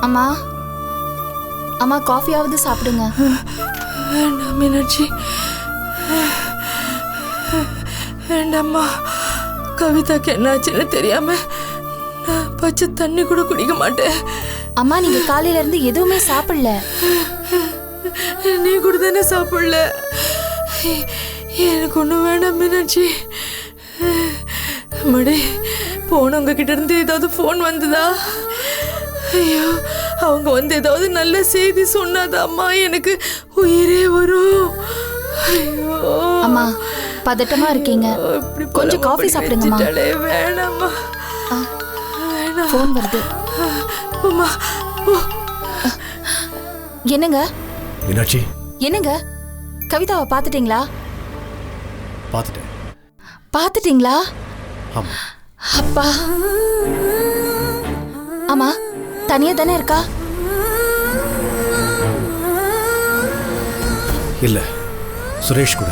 அம்மா அம்மா காஃபியாவது சாப்பிடுங்க. வேண்டாம் மீனாட்சி, வேண்டாம்மா. கவிதாக்கு என்னாச்சுன்னு தெரியாம நான் பச்சை தண்ணி கூட குடிக்க மாட்டேன். அம்மா நீங்க காலையில இருந்து எதுவுமே சாப்பிடல. நீ கூட தானே சாப்பிடல. எனக்கு ஒன்றும் வேண்டாம் மீனாட்சி. மடி போனவங்க கிட்ட இருந்து ஏதாவது ஃபோன் வந்ததா? ஐயோ, அவங்க வந்து ஏதாவது நல்ல செய்தி சொன்னாதாம்மா எனக்கு உயிரே வரும். ஐயோ அம்மா பதட்டமா இருக்கீங்க, கொஞ்சம் காஃபி சாப்பிடுங்கம்மா. வேணாம்மா, ஃபோன் வருது. அம்மா என்னங்க மீனாட்சி? என்னங்க கவிதாவை பார்த்துட்டீங்களா? பார்த்துட்டீங்களா? ஆமா. அப்பா அம்மா தனியா தானே இருக்கா? இல்ல, சுரேஷ் கூட.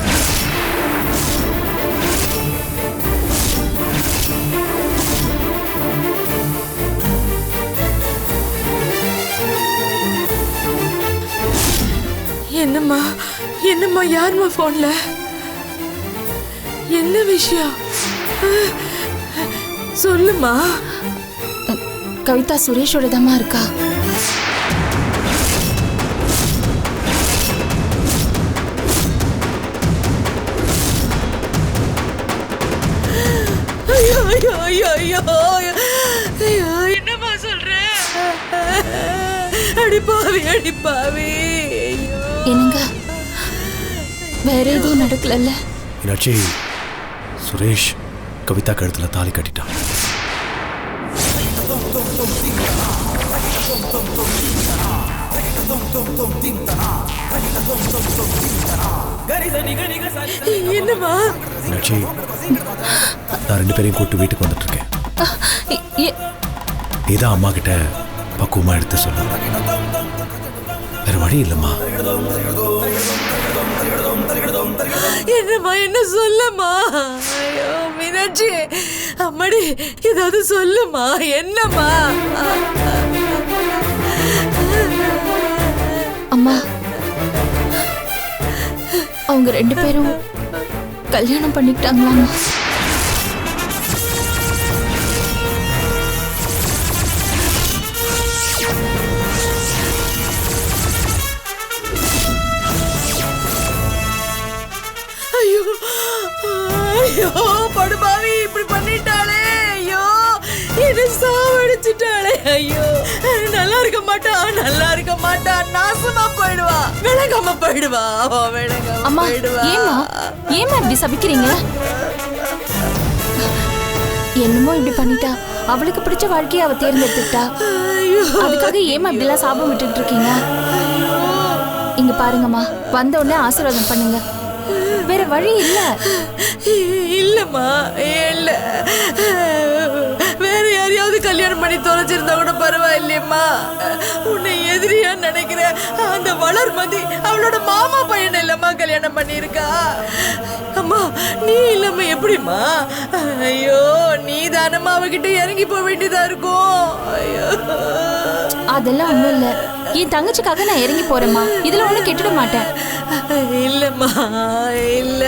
என்னம்மா என்னம்மா, யாரும்மா போன்ல? என்ன விஷயம் சொல்லுமா. கவிதா சுரேஷோட தாம்மா இருக்கா. ஐயோ ஐயோ ஐயோ ஐயோ ஐயோ, என்னம்மா சொல்ற? அடிப்பாவி அடிப்பாவி. என்னங்க வேற எதுவும் நடக்கலல்ல? மீனாட்சி, சுரேஷ் கவிதா கழுத்துல தாலி கட்டிட்டான். என்னம்மா? மீனாட்சி, நான் 2 பேரையும் கூட்டு வீட்டுக்கு வந்துட்டு இருக்கேன். நீதான் அம்மா கிட்ட பக்குவமா எடுத்து சொல்லு. வேற வழி இல்லம்மா. என்னம்மா, என்ன சொல்லம்மா? ஐயோ மீனாட்சி, அம்மாடி ஏதாவது சொல்லுமா. என்னம்மா? அம்மா அவங்க 2 பேரும் கல்யாணம் பண்ணிக்கிட்டாங்களாம்மா. ஐயோ ஐயோ, படுபாவி இப்படி பண்ணிட்டாளே. ஐயோ, என்ன சாவடிச்சிட்டாளே. ஐயோ, நல்லா இருக்க மாட்டா, நல்லா இருக்க மாட்டா, நாசமா போயிடுவா, விளங்காம போயிடுவா, விளங்காம அம்மா போயிடுவா. ஏமா இப்படி சபிக்கிறீங்க? என்னமோ இப்படி பண்ணிட்டா, அவளுக்கு பிடிச்ச வாழ்க்கையை அவ தேர்ந்தெடுத்துட்டா. அதுக்காக ஏமா இப்படி எல்லாம் சாபம் விட்டுட்டு இருக்கீங்க? இங்க பாருங்கம்மா, வந்த உடனே ஆசீர்வாதம் பண்ணுங்க. வேற வழி இல்ல. இல்லம்மா, இல்ல, வேற யாரையாவது கல்யாணம் பண்ணி தொலைச்சிருந்தா கூட பரவாயில்லையம்மா. உன்னை எதிரியா நினைக்கிற அந்த வளர்மதி அவளோட மாமா பையன் இல்லம்மா கல்யாணம் பண்ணியிருக்கா. அம்மா நீ இல்லம்மா எப்படிம்மா? ஐயோ, நீ தானம்மா அவகிட்ட இறங்கி போக வேண்டியதா இருக்கும். ஐயோ, அதெல்லாம் ஒண்ணும் இல்ல. என் தங்கச்சிக்காக நான் இறங்கி போறேம்மா. இதுல ஒண்ணும் கெட்டுட மாட்டேன். இல்லம்மா இல்ல.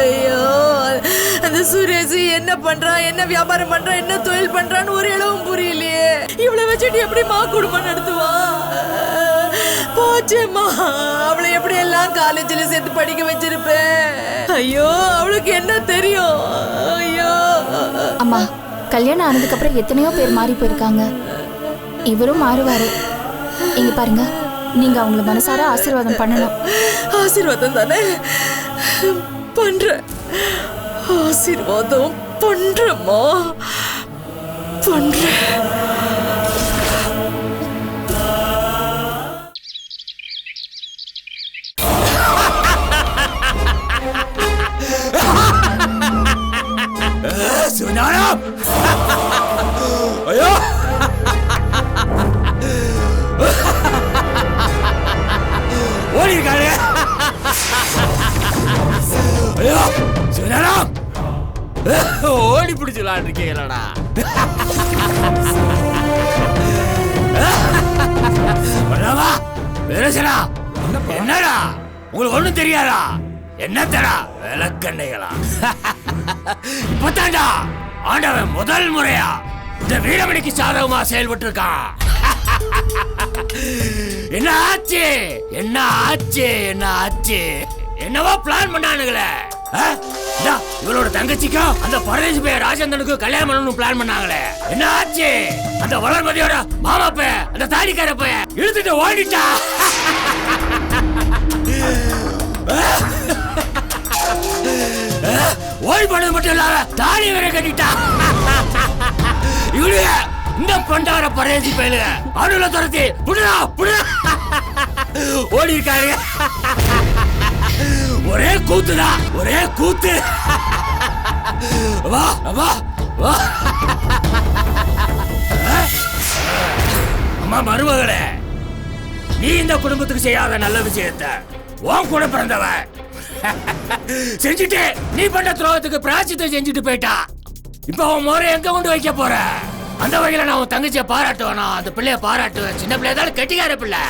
ஐயோ, அந்த சுரேஷ் என்ன பண்றான், என்ன வியாபாரம் பண்றான், என்ன தொழில் பண்றான்னு ஒரு இளவும் புரியலையே. இவளை வச்சுட்டு எப்படிமா குடும்பம் நடத்துவான்? போச்சேம்மா, அவளை எப்படி எல்லாம் காலேஜில் சேர்த்து படிக்க வச்சிருப்பேன். ஐயோ, அவளுக்கு என்ன தெரியும்? ஐயோ அம்மா, கல்யாணம் ஆனதுக்கு அப்புறம் எத்தனையோ பேர் மாறி போயிருக்காங்க. இவரும் மாறுவாரு. இங்க பாருங்க, நீங்க அவங்கள மனசார ஆசீர்வாதம் பண்ணணும். ஆசீர்வாதம் தானே பண்றேன், ஆசீர்வாதம் பண்றேம்மா, பண்றேன். ஐயோ, ஓடிருக்காரு. ஐயோ சிவஞானம், ஓடி பிடிச்சு விளையாண்டு இருக்கீங்களா? வரவா பேசுறா என்னடா உங்களுக்கு ஒண்ணும் தெரியாதா என்ன தரா விளக்கண்ணைகளா இப்பதான்டா ஆண்டவன் முதல் முறையா இந்த வீரமணிக்கு சாதகமா செயல்பட்டு இருக்கான் என்ன ஆச்சு என்ன ஆச்சு என்ன ஆச்சு என்னவோ பிளான் பண்ணானுங்களே இவளோட தங்கச்சிக்கும் அந்த பரதேசி பைய ராஜேந்திரனுக்கும் கல்யாணம் பண்ணணும் பிளான் பண்ணாங்களே என்ன ஆச்சு அந்த வளர்மதியோட மாமா பைய அந்த தாடிக்கார பைய இழுத்துட்டு ஓடிட்டா ஓடி போனது மட்டும் இல்லாம தாடி வேற கட்டிட்டா இவளுங்க இந்த பண்டார பரதேசி பையலுங்க அவனுல துரத்தி புடுடா புடுடா ஓடி இருக்காரு ஒரே கூத்துடா ஒரே கூத்து வா வா வா அம்மா மருமகளே நீ இந்த குடும்பத்துக்கு செய்யாத நல்ல விஷயத்தை உன் கூட பிறந்தவ செஞ்சுட்டு நீ பண்ண துரோகத்துக்கு பிராயச்சித்தை செஞ்சுட்டு போயிட்டா இப்ப உன் முறை எங்க கொண்டு வைக்க போற அந்த வகையில நான் உன் தங்கச்சியை பாராட்டுவேனா அந்த பிள்ளைய பாராட்டுவேன் சின்ன பிள்ளைய தான் கெட்டிக்கார பிள்ளை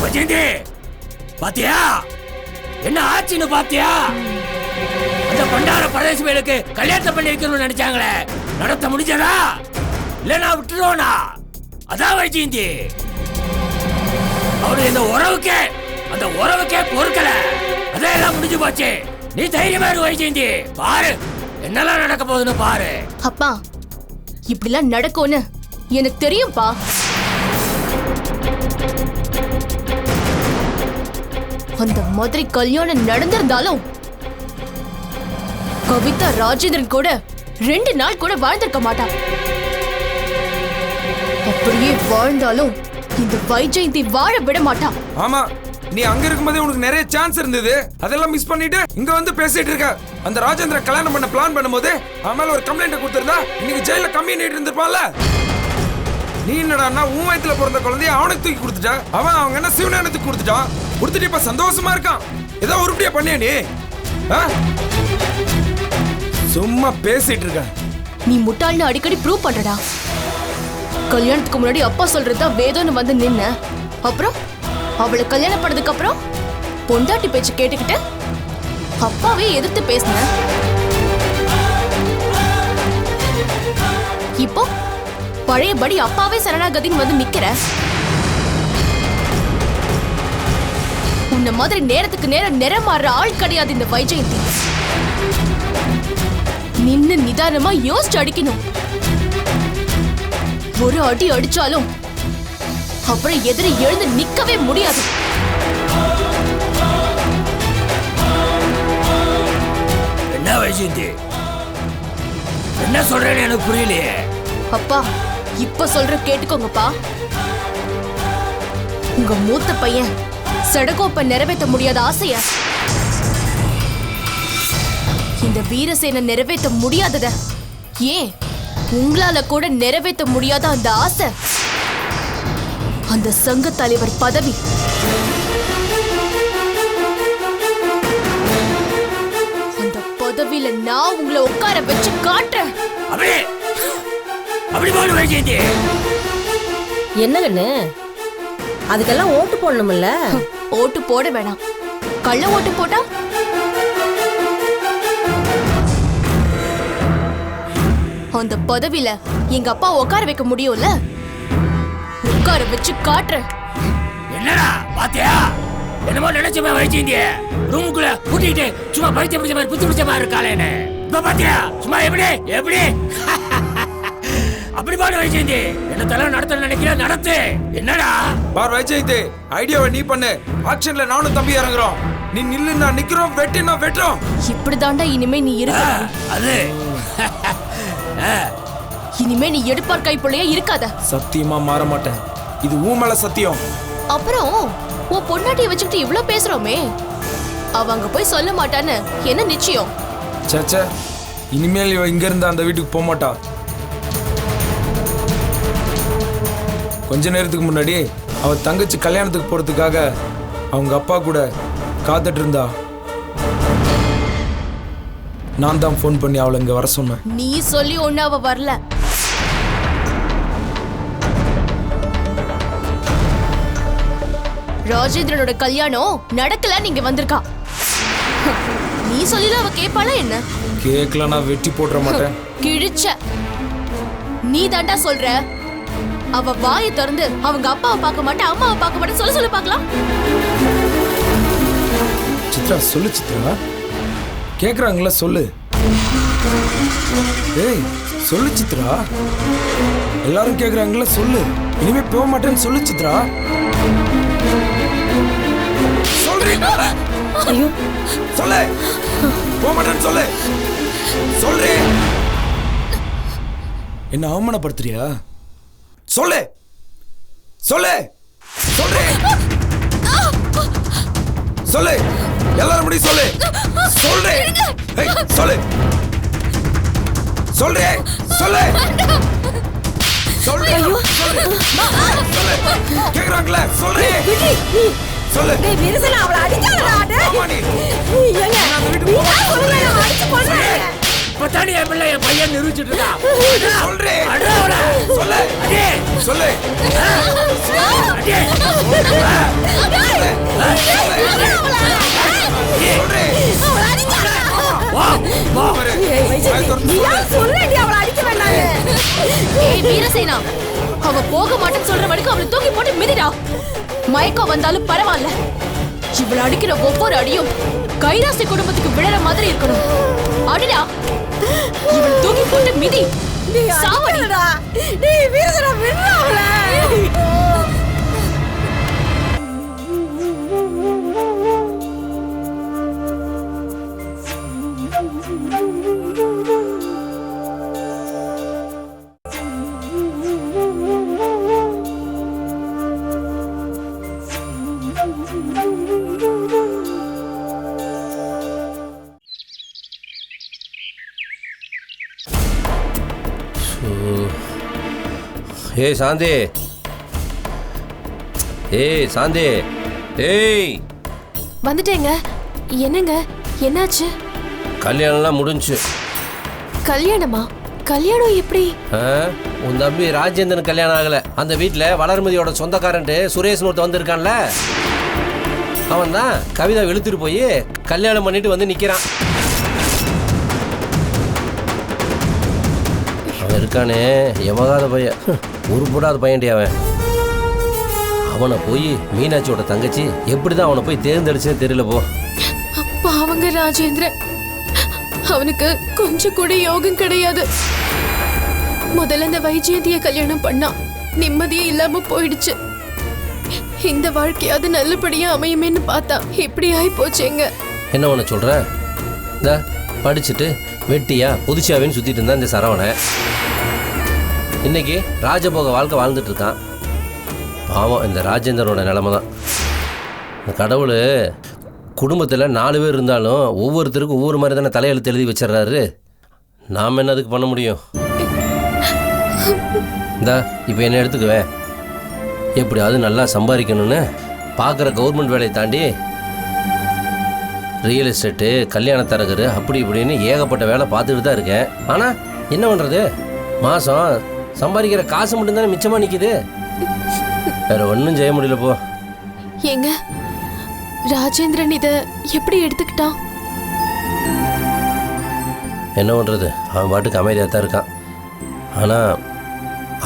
வஜேந்தி பாத்தியா என்ன ஆச்சுன்னு பாத்தியா அந்த பண்டார பரதேசி மேலுக்கு கல்யாணத்தை பண்ணி வைக்கணும்னு நினைச்சாங்களே நடத்த முடிஞ்சதா இல்ல நான் விட்டுருவோனா அதான் வைஜெயந்தி அவரு இந்த அந்த உறவுக்கே பொறுக்கல அதெல்லாம் முடிஞ்சு போச்சு நீ தைரியமா இரு வைஜெயந்தி பாரு என்னெல்லாம் நடக்க போகுதுன்னு பாரு அப்பா இப்படிலாம் நடக்கும்னு எனக்கு தெரியும்பா அந்த மாதிரி கல்யாணம் நடந்திருந்தாலும் கவிதா ராஜேந்திரன் கூட 2 நாள் கூட வாழ்ந்திருக்க மாட்டான் அப்படியே வாழ்ந்தாலும் இந்த வைஜெயந்தி வாழ விட மாட்டான் ஆமா நீ அங்க இருக்கும்போதே உனக்கு நிறைய சான்ஸ் இருந்தது அதெல்லாம் மிஸ் பண்ணிட்டு இங்க வந்து பேசிட்டு இருக்க அந்த ராஜேந்திர கல்யாணம் பண்ண பிளான் பண்ணும்போது அவன் மேல ஒரு கம்ப்ளைண்ட் கொடுத்திருந்தா இன்னைக்கு ஜெயில கம்மி நீட்டு இருந்திருப்பான்ல நீ என்னடா உன் வயத்துல பிறந்த குழந்தைய அவனுக்கு தூக்கி கொடுத்துட்டா அவன் அவங்க என்ன சிவனானத்துக்கு கொடுத்துட்டான் கொடுத்துட்டு இப்ப சந்தோஷமா இருக்கான் ஏதோ உருப்படியா பண்ணியா நீ சும்மா பேசிட்டு இருக்க நீ முட்டாள்னு அடிக்கடி ப்ரூவ் பண்றடா கல்யாணத்துக்கு முன்னாடி அப்பா சொல்றதா வேதம்னு வந்து நின்ன அப்புறம் அவளை கல்யாணம் பண்ணதுக்கு அப்புறம் பொண்டாட்டி பேச்சு கேட்டுக்கிட்டு அப்பாவே எதிர்த்து பேசின இப்போ பழையபடி அப்பாவே சரணாகதின்னு வந்து நிக்கிற உன்ன மாதிரி நேரத்துக்கு நேரம் நிறமாற ஆள் கிடையாது இந்த வைஜெயந்தி நின்னு நிதானமா யோசிச்சு அடிக்கணும் ஒரு அடி அடிச்சாலும் அப்புறம் எதிரி எழுந்து நிக்கவே முடியாது என்ன வைஜெயந்தி என்ன சொல்றேன்னு எனக்கு புரியலையே அப்பா இப்ப சொல்ற கேட்டுக்கோங்கப்பா உங்க மூத்த பையன் சடகோப்ப நிறைவேற்ற முடியாத ஆசைய இந்த வீரசேனை நிறைவேற்ற முடியாதத ஏன் உங்களால கூட நிறைவேற்ற முடியாத அந்த ஆசை அந்த சங்க தலைவர் பதவி அந்த பதவியில நான் உங்களை உட்கார வச்சு காட்டுறேன் என்னங்கன்னு அதுக்கெல்லாம் ஓட்டு போடணும்ல ஓட்டு போட வேணாம் கள்ள ஓட்டு போட்டா அந்த பதவியில எங்க அப்பா உட்கார வைக்க முடியும்ல உட்கார வச்சு காட்டுறேன் என்னடா பாத்தியா என்னமோ நினைச்சமா வைஜெயந்தி ரூமுக்குள்ள கூட்டிட்டு சும்மா பைத்தியம் பிடிச்ச மாதிரி புத்தி பிடிச்ச மாதிரி இருக்காளேன்னு இப்ப பாத்தியா சும்மா எப்படி அப்படி பாடு வைஜெயந்தி என்ன தலை நடத்த நினைக்கிற நடத்து என்னடா பார் வைஜெயந்தி ஐடியாவை நீ பண்ணு ஆக்ஷன்ல நானும் தம்பி இறங்குறோம் நீ நில்லுன்னா நிக்கிறோம் வெட்டினா வெட்டுறோம் இப்படிதாண்டா இனிமே நீ இருக்க அது இனிமே நீ எடுப்பார் கைப்புள்ளையா இருக்காத சத்தியமா மாற மாட்டேன் இது உன் மேல சத்தியம் அப்புறம் உன் பொண்டாட்டியை வச்சுக்கிட்டு இவ்வளவு பேசுறோமே அவங்க போய் சொல்ல மாட்டான்னு என்ன நிச்சயம் சச்சா இனிமேல் இவ இங்க இருந்து அந்த வீட்டுக்கு போக மாட்டா கொஞ்ச நேரத்துக்கு முன்னாடி அவ தங்கச்சி கல்யாணத்துக்கு போறதுக்காக அவங்க அப்பா கூட காத்துட்டு இருந்தா நான் தான் ஃபோன் பண்ணி அவளை இங்க வர சொன்னேன். நீ சொல்லி ஒண்ணு அவ வரல. ராஜேந்திரனோட கல்யாணம் நடக்கல, நீங்க வந்திருக்கா. நீ சொல்லில அவ கேப்பாளா என்ன? கேக்கல, நான் வெட்டி போட்டுற மாட்டேன். கிழிச்ச நீ தாண்டா சொல்ற. அவ வாயை திறந்து அவங்க அப்பாவை பார்க்க மாட்டேன், அம்மாவை பார்க்க மாட்டேன் சொல்ல பார்க்கலாம். சித்ரா சொல்லு சித்ரா, கேக்குறாங்களா சொல்லு. ஏய் சொல்லு சித்ரா, எல்லாரும் கேக்குறாங்களா சொல்லு. இனிமே போக மாட்டேன்னு சொல்லு சித்ரா. ஐயோ சொல்லு, போக மாட்டேன்னு சொல்லு. சொல்லு, என்ன அவமானப்படுத்துறியா? சொல்லு சொல்லு சொல்லு சொல்லு, எல்லாரும் முடி சொல்லு. சொல்லு, ஏய் சொல்லு சொல்லு சொல்லு சொல்லு சொல்லு, கேக்குறாங்களா சொல்லு சொல்லு. டேய் விரசனா அவளை அடிச்சாடா. ஆமாடி, ஏங்க நீ சொல்லுங்க, அடிச்சு கொல்றேன். பத்தாடி என் பிள்ளை என் பையன் நிரூபிச்சிட்டு இருக்கா. சொல்லு அடோட சொல்லு அடே சொல்லு அடே வா வா சொல்றேன் அவளை அடிக்க வேண்டாம். ஏய் வீரசேனா, அவ போக மாட்டேன்னு சொல்ற வரைக்கும் அவளை தூக்கி போட்டு மிதிடா. மயக்கம் வந்தாலும் பரவாயில்ல, இவளை அடிக்கிற ஒவ்வொரு அடியும் கைராசி குடும்பத்துக்கு விழற மாதிரி இருக்கணும். அடிடா, இவளை தூக்கி போட்டு மிதி. சாவடிடா. டேய் வீரசனா விடுடா அவளை. ஏய் சாந்தி, ஏய் சாந்தி, ஏய் வந்துட்டேங்க. என்னங்க என்னாச்சு? கல்யாணம்லாம் முடிஞ்சு. கல்யாணமா? கல்யாணம் எப்படி? உன் தம்பி ராஜேந்திரன் கல்யாணம் ஆகலை. அந்த வீட்டில் வளர்மதியோட சொந்தக்காரன்ட்டு சுரேஷ்னு ஒருத்த வந்திருக்கான்ல, அவன் தான் கவிதா இழுத்துட்டு போய் கல்யாணம் பண்ணிட்டு வந்து நிற்கிறான். அவன் இருக்கானே எமகாத பையன், உருப்படாத பையன்டி அவன். அவனை போய் மீனாட்சியோட தங்கச்சி எப்படி தான் அவனை போய் தேர்ந்தெடுச்சுன்னு தெரியல போ. பாவங்க ராஜேந்திரன், அவனுக்கு கொஞ்சம் கூட யோகம் கிடையாது. முதல்ல இந்த வைஜெயந்திய கல்யாணம் பண்ணா நிம்மதியே இல்லாம போயிடுச்சு. இந்த வாழ்க்கையாவது நல்லபடியா அமையுமேன்னு பார்த்தா இப்படி ஆகி போச்சேங்க. என்ன ஒன்று சொல்ற? இந்த படிச்சுட்டு வெட்டியா புதுச்சாவின்னு சுத்திட்டு இருந்தா இந்த சரவணை இன்னைக்கு ராஜபோக வாழ்க்கை வாழ்ந்துட்டு இருக்கான். பாவம் இந்த ராஜேந்திரனோட நிலைமை தான். இந்த கடவுள் குடும்பத்தில் 4 பேர் இருந்தாலும் ஒவ்வொருத்தருக்கும் ஒவ்வொரு மாதிரி தானே தலையெழுத்து எழுதி வச்சிடறாரு. நாம் என்ன அதுக்கு பண்ண முடியும்? இந்தா இப்போ என்ன எடுத்துக்குவேன், எப்படியாவது நல்லா சம்பாதிக்கணும்னு பார்க்குற கவர்மெண்ட் வேலையை தாண்டி ரியல் எஸ்டேட்டு, கல்யாண தரகர், அப்படி இப்படின்னு ஏகப்பட்ட வேலை பார்த்துட்டு தான் இருக்கேன். ஆனால் என்ன பண்ணுறது, மாதம் சம்பாதிக்கிற காசு மட்டும்தானே மிச்சமாக நிற்கிது. வேற ஒன்றும் செய்ய முடியல போ. ஏங்க ராஜேந்திரன் இதை எப்படி எடுத்துக்கிட்டான்? என்ன பண்ணுறது, அவன் பாட்டுக்கு அமைதியாக தான் இருக்கான். ஆனால்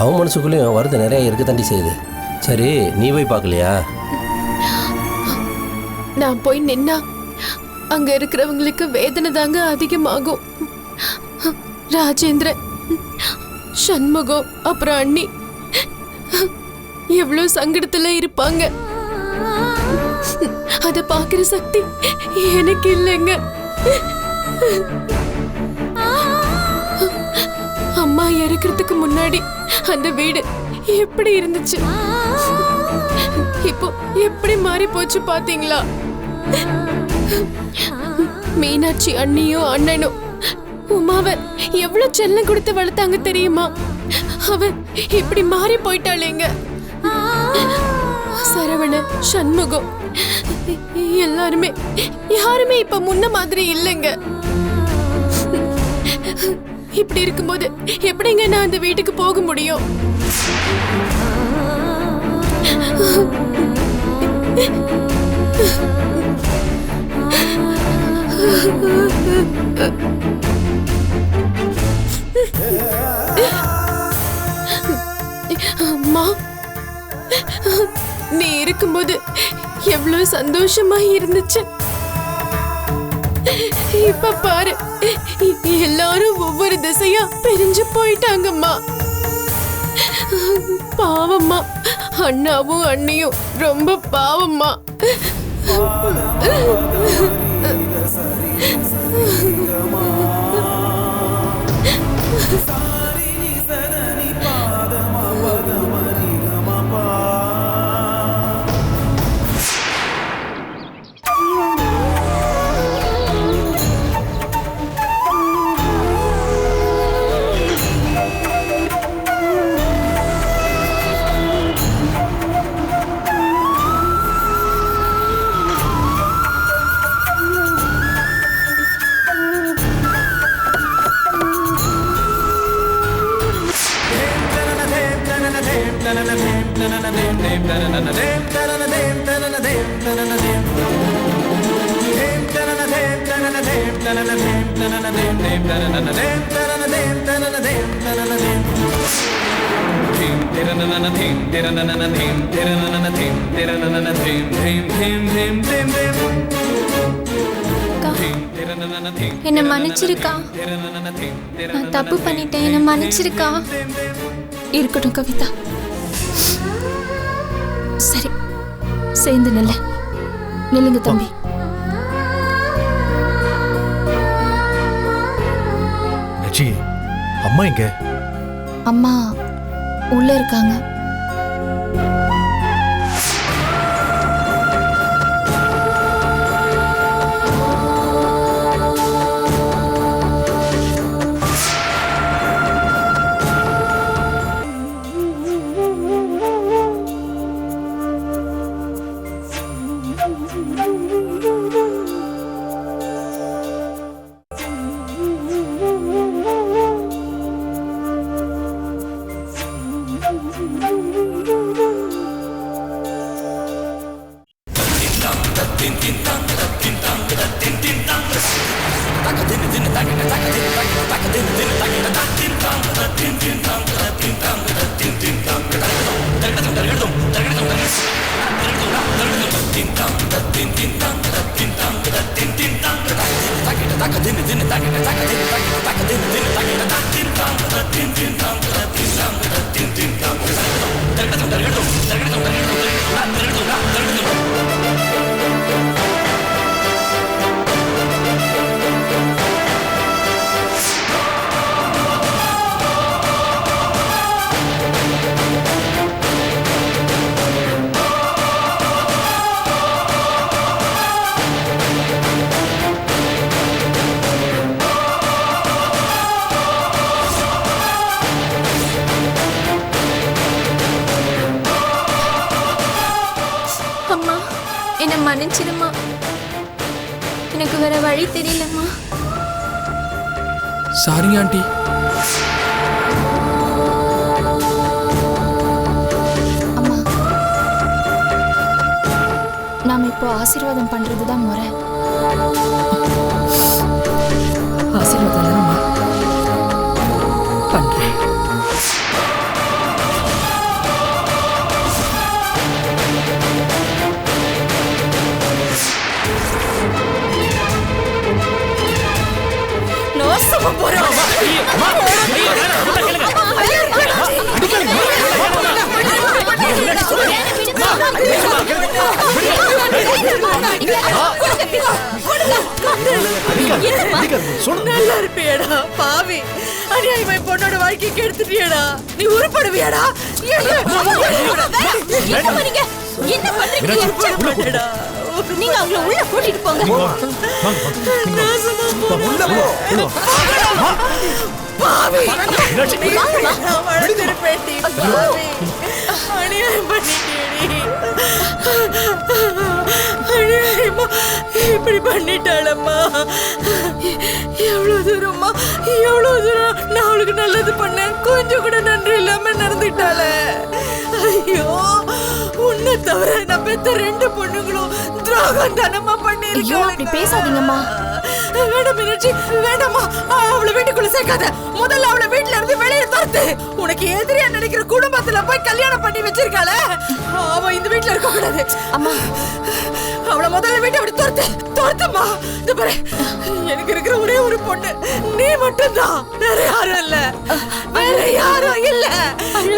அவன் மனசுக்குள்ளேயும் வருது நிறைய இருக்க தாண்டி செய்யுது. சரி நீ போய் பார்க்கலையா? நான் போய் நின்னா அங்க இருக்கிறவங்களுக்கு வேதனை தாங்க அதிகமாகும். ராஜேந்திரன், சண்முகம், அப்புறம் அண்ணி எவ்வளவு சங்கடத்துல இருப்பாங்க. அத பாக்குற சக்தி எனக்கு இல்லைங்க. அம்மா இறக்கிறதுக்கு முன்னாடி அந்த வீடு எப்படி இருந்துச்சு, இப்போ எப்படி மாறி போச்சு பாத்தீங்களா? மீனாட்சி அண்ணியும் அண்ணனும் உமாவை எவ்வளவு செல்லம் கொடுத்து வளர்த்தாங்க தெரியுமா? அவ இப்படி மாறி போயிட்டாளேங்க. சரவண, சண்முகம் யாருமே இப்ப முன்ன மாதிரி இல்லைங்க. இப்படி இருக்கும்போது எப்படிங்க நான் அந்த வீட்டுக்கு போக முடியும்? அம்மா, நீ இருக்கும்போது எவ்வளவு சந்தோஷமா இருந்துச்சு. இப்ப பாரு, எல்லாரும் ஒவ்வொரு திசையா பிரிஞ்சு போயிட்டாங்கம்மா. பாவம்மா, அண்ணாவும் அண்ணியும் ரொம்ப பாவம்மா. என்ன மன்னிச்சிருக்கா? நான் தப்பு பண்ணிட்டேன், என்ன மன்னிச்சிருக்கா? இருக்கட்டும் கவிதா. சரி, சேர்ந்து நில்லுங்க தம்பி. அம்மா எங்க? அம்மா உள்ள இருக்காங்க. என்ன மன்னிச்சிடுமா, எனக்கு வேற வழி தெரியலம்மா. சாரிங்க ஆண்டி. அம்மா, நாம இப்போ ஆசீர்வாதம் பண்றதுதான் முறை. ஆசீர்வாதம் பண்றேன். நல்லா இருப்பியடா பாவி, அநியாயமா பொண்ணோட வாழ்க்கைக்கு எடுத்துட்டியடா. நீ உருப்படுவியாடா? என்ன பண்றீங்க? நீங்க அவங்கள உள்ள கூட்டிட்டு போங்க. இப்படி பண்ணிட்டாளம்மா. எவ்வளவு தூரம்மா, எவ்வளவு தூரம் நான் அவளுக்கு நல்லது பண்ணேன், கொஞ்சம் கூட நன்றி இல்லாம நடந்துட்டாளே. ஐயோ, உன்னை தவிர நான் பெத்த 2 பொண்ணுங்களும் துரோகம் தானமா ஐயோ பண்ணிருக்கோம். அப்படி பேசாதீங்கம்மா. வேண்டாம் மீனாட்சி, வேண்டாம்மா. அவளை வீட்டுக்குள்ள சேர்க்காத. முதல்ல அவளை வீட்டுல இருந்து வெளியே துரத்து. உனக்கு எதிரியா நினைக்கிற குடும்பத்துல போய் கல்யாணம் பண்ணி வச்சிருக்காள, அவ இந்த வீட்டுல இருக்க கூடாது. அம்மா, அவளை முதல்ல வீட்டை அப்படி துரத்துமா. இந்த பாரு, எனக்கு இருக்கிற ஒரே ஒரு பொண்ணு நீ மட்டும்தான், வேற யாரும் இல்ல, வேற யாரும் இல்ல,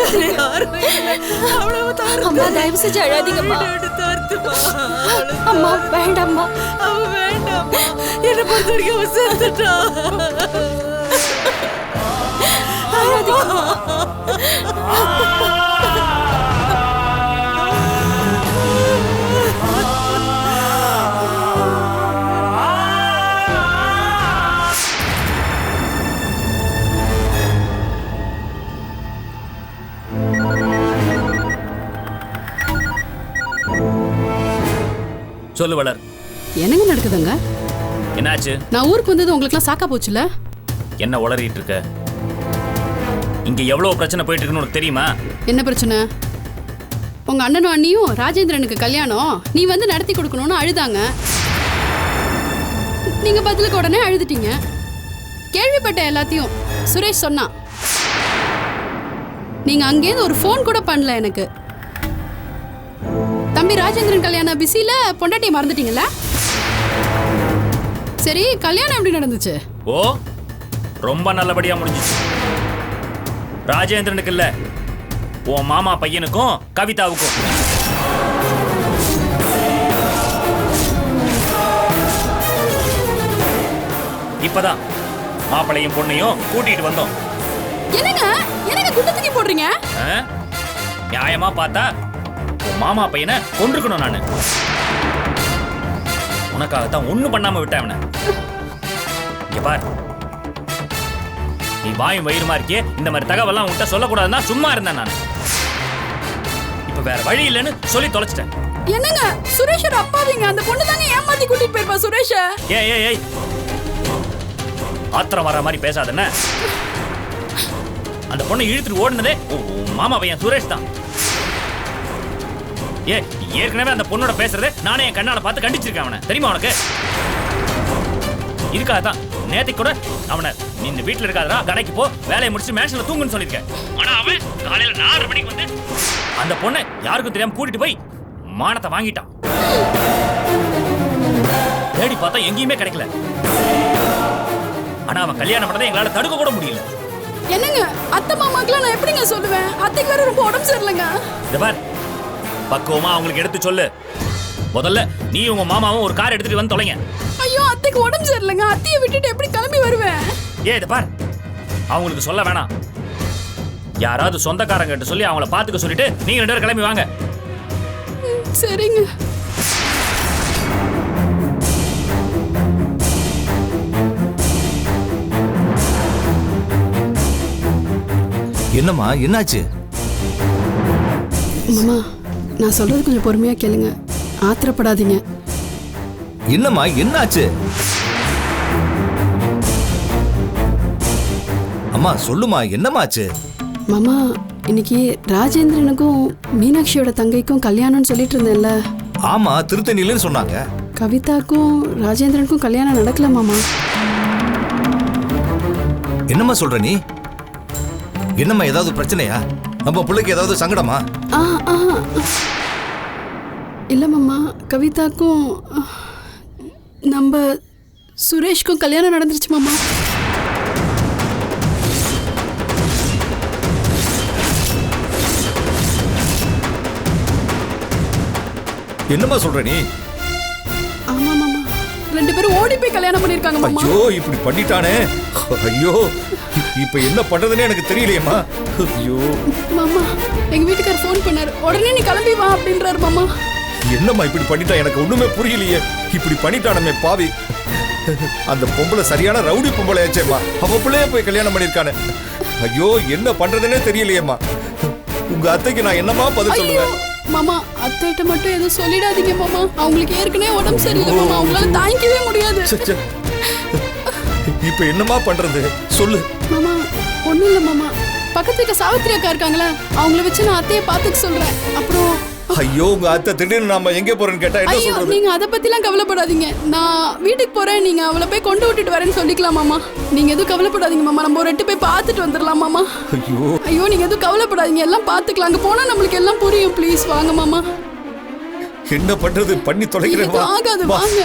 வேற யாரும் இல்ல. அம்மா தயவு செஞ்சு அழாதீங்கம்மா. துரத்துமா. அம்மா வேண்டாம்மா. அவ வேண்டாம்மா, என்ன பொறுத்த வரைக்கும் அவ சேர்த்துட்டா. சொல்லு வளர். என்னங்க நடக்குதுங்க? என்னாச்சு? நான் ஊருக்கு வந்தது உங்களுக்குலாம் சாக்கா போச்சுல? என்ன உளறிட்டு இருக்க? இங்க எவ்வளவு பிரச்சனை போயிட்டு இருக்குன்னு உனக்கு தெரியுமா? என்ன பிரச்சனை? உங்க அண்ணனும் அண்ணியும் ராஜேந்திரனுக்கு கல்யாணம் நீ வந்து நடத்தி கொடுக்கணும்னு அழுதாங்க. நீங்க பதிலுக்கு உடனே அழுதுட்டீங்க. கேள்விப்பட்ட எல்லாத்தையும் சுரேஷ் சொன்னான். நீங்க அங்கேருந்து ஒரு ஃபோன் கூட பண்ணல எனக்கு. தம்பி ராஜேந்திரன் கல்யாண பிஸியில பொண்டாட்டியை மறந்துட்டீங்கல்ல? சரி, கல்யாணம் எப்படி நடந்துச்சு? ஓ, ரொம்ப நல்லபடியா முடிஞ்சிச்சு. ராஜேந்திரனுக்கு இல்ல, உன் மாமா பையனுக்கும் கவிதாவுக்கும். இப்பதான் மாப்பிள்ளையும் பொண்ணையும் கூட்டிட்டு வந்தோம். என்னங்க என்னங்க குண்டத்துக்கு போடுறீங்க? நியாயமா பார்த்தா உன் மாமா பையனை கொன்றுக்கணும் நானு. உனக்காகத்தான் ஒண்ணும் பண்ணாம விட்டேன் அவனை. இங்க பார், நீ வாயும் வயிறுமா இருக்கே, இந்த மாதிரி தகவலாம் உன்கிட்ட சொல்லக்கூடாதுன்னா சும்மா இருந்தேன் நான். இப்ப வேற வழி இல்லைன்னு சொல்லி தொலைச்சிட்டேன். என்னங்க சுரேஷோட அப்பாவிங்க, அந்த பொண்ணு தாங்க ஏமாத்தி கூட்டிட்டு போயிருப்பா சுரேஷ. ஏய் ஆத்திரம் வர மாதிரி பேசாதே. அந்த பொண்ணை இழுத்துட்டு ஓடுனதே மாமா பையன் சுரேஷ் தான். ஏற்கனவே அந்த பொண்ணோட பேசுறதே நானே என் கண்ணால பார்த்து கண்டிச்சிருக்கேன் அவனை. தெரியுமா உனக்கு? இருக்காதான் நேத்தைக்கு கூட அவனை நீ இந்த வீட்டுல இருக்காதா, கடைக்கு போ, வேலையை முடிச்சு மேன்ஷன்ல தூங்குன்னு சொல்லியிருக்கேன். ஆனா அவன் காலையில 4:30 மணிக்கு வந்து அந்த பொண்ணை யாருக்கும் தெரியாம கூட்டிட்டு போய் மானத்தை வாங்கிட்டான். தேடி பார்த்தா எங்கேயுமே கிடைக்கல. ஆனா அவன் கல்யாணம் பண்ணதை எங்களால தடுக்க கூட முடியல. என்னங்க அத்தை மாமாக்கெல்லாம் நான் எப்படிங்க சொல்லுவேன்? அத்தைக்கு வேற ரொம்ப உடம்பு சரியில்லைங்க. இந்த பார், பக்குவமா அவங்களுக்கு எடுத்து சொல்லு. முதல்ல நீ உங்க மாமாவும் ஒரு கார் எடுத்துட்டு வந்து தொலைங்க. ஐயோ, அத்தைக்கு உடம்பு சரியில்லைங்க, அத்தையை விட்டுட்டு எப்படி கிளம்பி வருவேன்? இத பார், அவங்களுக்கு சொல்ல வேணாம். யாராவது சொந்தக்காரங்க கிட்ட சொல்லி அவங்கள பாத்துக்க சொல்லிட்டு நீங்க 2 பேரும் கிளம்பி வாங்க. சரிங்க. என்னம்மா, என்னாச்சு? மாமா, நான் சொல்றது கொஞ்சம் பொறுமையா கேளுங்க, ஆத்திரப்படாதீங்க. என்னம்மா, என்னாச்சு? அம்மா சொல்லுமா, என்னமாச்சு? மாமா, இன்னைக்கு ராஜேந்திரனுக்கும் மீனாட்சியோட தங்கைக்கும் கல்யாணம்னு சொல்லிட்டு இருந்தேன்ல. ஆமா, திருத்தணிலன்னு சொன்னாங்க. கவிதாக்கும் ராஜேந்திரனுக்கும் கல்யாணம் நடக்கல மாமா. என்னம்மா சொல்ற நீ? என்னம்மா, ஏதாவது பிரச்சனையா? நம்ம பிள்ளைக்கு ஏதாவது சங்கடமா? இல்ல மாமா, கவிதாக்கும் நம்ம சுரேஷ்க்கும் கல்யாணம் நடந்துருச்சு மாமா. என்னம்மா சொல்ற நீ? ஆமா மாமா, 2 பேரும் ஓடி போய் கல்யாணம் பண்ணிருக்காங்க மாமா. ஐயோ, இப்படி பண்ணிட்டானே. ஐயோ, இப்ப என்ன பண்றதுன்னு எனக்கு தெரியலையேம்மா. ஐயோ மாமா, எங்க வீட்டுக்காரர் ஃபோன் பண்ணாரு, உடனே நீ கிளம்பி வா அப்படின்றாரு மாமா. என்னம்மா இப்படி பண்ணிட்டா? எனக்கு ஒண்ணுமே புரியலையே. இப்படி பண்ணிட்டானமே பாவி. அந்த பொம்பளை சரியான ரவுடி பொம்பளை ஆச்சேம்மா. அவ பிள்ளைய போய் கல்யாணம் பண்ணிருக்கானே. ஐயோ, என்ன பண்றதுன்னே தெரியலையேம்மா. உங்க அத்தைக்கு நான் என்னமா பதில் சொல்லுவேன்? மாமா, அத்தைட்ட மட்டும் எதுவும் சொல்லிடாதீங்க மாமா. அவங்களுக்கு ஏற்கனவே உடம்பு சரியில்லை மாமா, அவங்களால தாங்கிக்கவே முடியாது. இப்ப என்னமா பண்றது சொல்லு. மாமா ஒண்ணும் இல்ல மாமா, பக்கத்து வீட்டு சாவித்திரி அக்கா இருக்காங்களே, அவங்கள வச்சு நான் அத்தையை பார்த்துக்க சொல்றேன். அப்புறம் ஐயோ உங்க அத்தை திடீர்னு நாம எங்க போறேன்னு கேட்டா என்ன ஐயோ சொல்றது? நீங்க அதை பத்திலாம் கவலைப்படாதீங்க. நான் வீட்டுக்கு போறேன், நீங்க அவளை போய் கொண்டு விட்டுட்டு வரேன்னு சொல்லிக்கலாம் மாமா. நீங்க எதுவும் கவலைப்படாதீங்க மாமா, நம்ம ஒரு எட்டு போய் பார்த்துட்டு வந்துடலாம் மாமா. ஐயோ ஐயோ நீங்க எதுவும் கவலைப்படாதீங்க, எல்லாம் பார்த்துக்கலாம். அங்க போனா நம்மளுக்கு எல்லாம் புரியும். ப்ளீஸ் வாங்க மாமா. என்ன பண்றது? பண்ணி தொலைக்கிறேன். ஆகாது வாங்க.